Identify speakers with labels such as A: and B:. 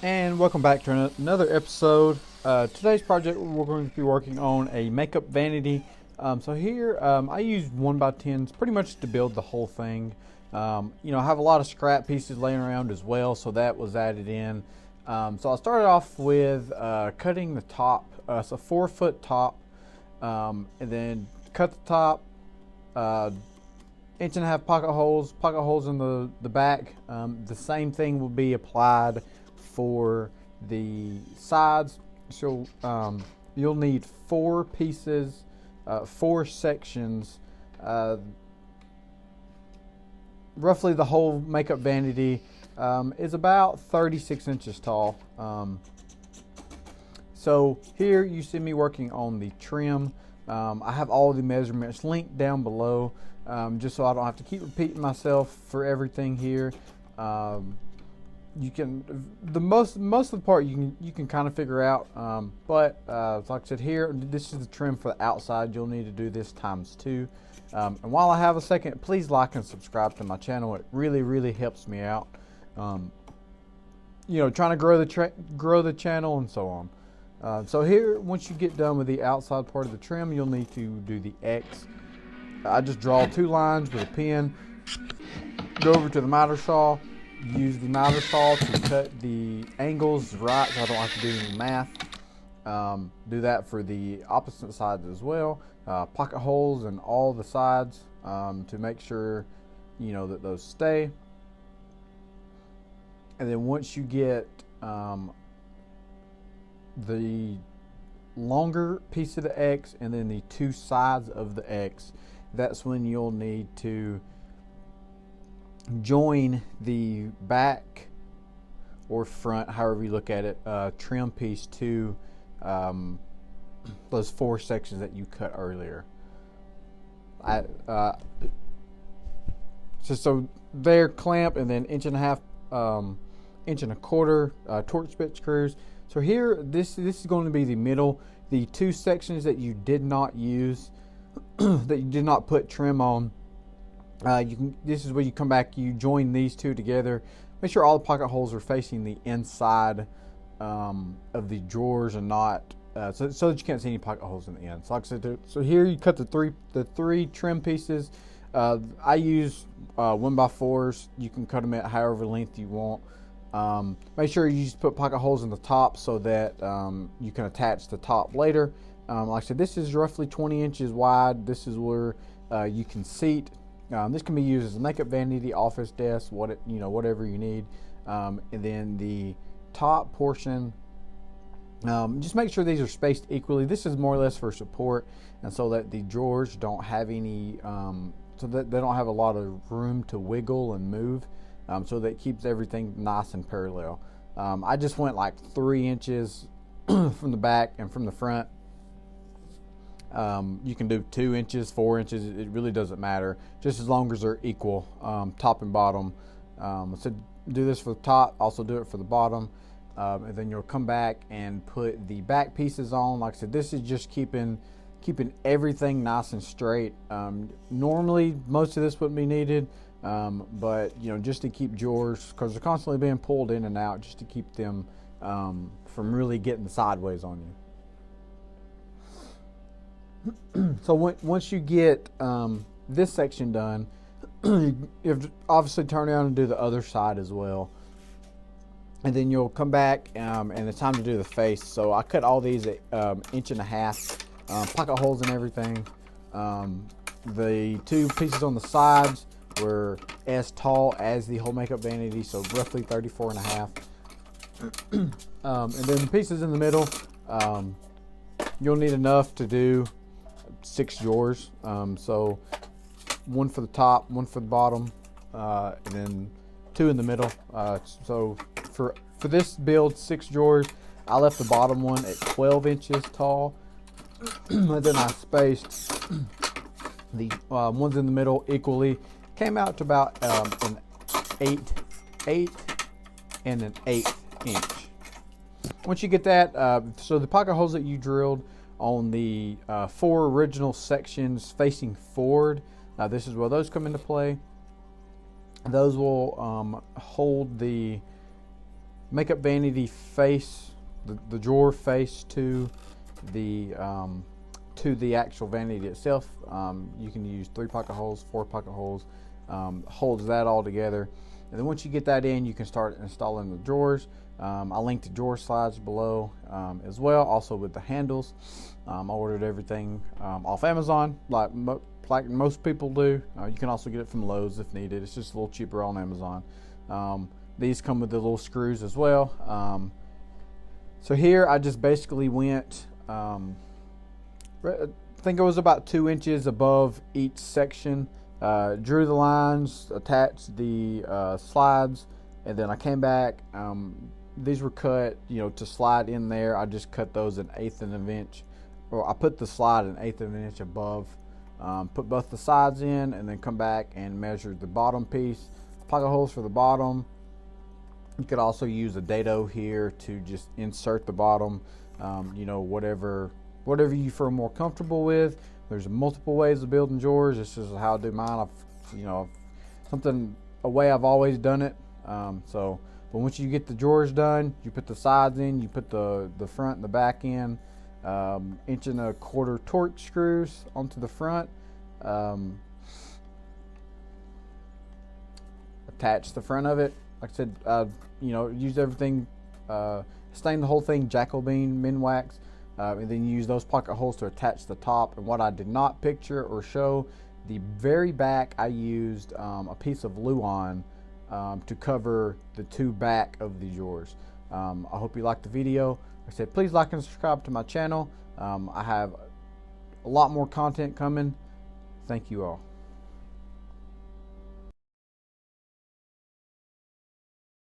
A: And welcome back to another episode. Today's project, we're going to be working on a makeup vanity. So here I used 1x10s pretty much to build the whole thing. I have a lot of scrap pieces laying around as well, so that was added in. So I started off with cutting the top, so 4-foot top, and then cut the top, 1.5 pocket holes in the back. The same thing will be applied for the sides. So you'll need 4 pieces, 4 sections. Roughly the whole makeup vanity is about 36 inches tall. So here you see me working on the trim. I have all the measurements linked down below, just so I don't have to keep repeating myself for everything here. You can most of the part you can kind of figure out, but like I said, here this is the trim for the outside. You'll need to do this ×2. And while I have a second, please like and subscribe to my channel. It really helps me out. Trying to grow the channel and so on. So here, once you get done with the outside part of the trim, you'll need to do the X. I just draw 2 lines with a pen. Go over to the miter saw. Use the miter saw to cut the angles right, so I don't have to do any math. Do that for the opposite sides as well. Pocket holes in all the sides to make sure that those stay. And then once you get the longer piece of the X and then the 2 sides of the X, that's when you'll need to join the back or front, however you look at it, trim piece to those 4 sections that you cut earlier. So there, clamp, and then 1.5 1.25 torch bit screws. So here, this is going to be the middle. The 2 sections that you did not use, that you did not put trim on, this is where you come back, you join these 2 together. Make sure all the pocket holes are facing the inside of the drawers and not so that you can't see any pocket holes in the end. So like I said, so here you cut the three trim pieces. I use 1x4s. You can cut them at however length you want. Make sure you just put pocket holes in the top so that you can attach the top later. Like I said, this is roughly 20 inches wide. This is where you can seat. This can be used as a makeup vanity, office desk, whatever you need. And then the top portion, just make sure these are spaced equally. This is more or less for support, and so that the drawers don't have any, so that they don't have a lot of room to wiggle and move, so that keeps everything nice and parallel. I just went like 3 inches from the back and from the front. You can do 2 inches, 4 inches. It really doesn't matter, just as long as they're equal, top and bottom. So do this for the top, also do it for the bottom, and then you'll come back and put the back pieces on. Like I said, this is just keeping everything nice and straight. Normally, most of this wouldn't be needed, but just to keep drawers, because they're constantly being pulled in and out, just to keep them from really getting sideways on you. So once you get this section done, you have to obviously turn around and do the other side as well. And then you'll come back and it's time to do the face. So I cut all these at 1.5 inches, pocket holes and everything. The 2 pieces on the sides were as tall as the whole makeup vanity, so roughly 34.5. And then the pieces in the middle, you'll need enough to do 6 drawers. So 1 for the top, 1 for the bottom, and then 2 in the middle. So for this build, 6 drawers, I left the bottom one at 12 inches tall, and then I spaced the ones in the middle equally. Came out to about an 8 and an 1/8 inch. Once you get that, so the pocket holes that you drilled on the 4 original sections facing forward, this is where those come into play. Those will hold the makeup vanity face, the drawer face to the actual vanity itself. You can use 3 pocket holes, 4 pocket holes, holds that all together. And then once you get that in, you can start installing the drawers. I'll link the drawer slides below as well, also with the handles. I ordered everything off Amazon, like most people do. You can also get it from Lowe's if needed. It's just a little cheaper on Amazon. These come with the little screws as well. So here I just basically went, I think it was about 2 inches above each section. Drew the lines, attached the slides, and then I came back. These were cut, to slide in there. I just cut those an 1/8 of an inch, or I put the slide an 1/8 of an inch above. Put both the sides in, and then come back and measure the bottom piece. Pocket holes for the bottom. You could also use a dado here to just insert the bottom. Whatever you feel more comfortable with. There's multiple ways of building drawers. This is how I do mine. A way I've always done it. But once you get the drawers done, you put the sides in, you put the front and the back in. 1 1/4 inch torque screws onto the front. Attach the front of it. Like I said, use everything. Stain the whole thing Jackal Bean Minwax. And then you use those pocket holes to attach the top. And what I did not picture or show, the very back I used a piece of Luan to cover the 2 back of the drawers. I hope you liked the video. Like I said, please like and subscribe to my channel. I have a lot more content coming. Thank you all.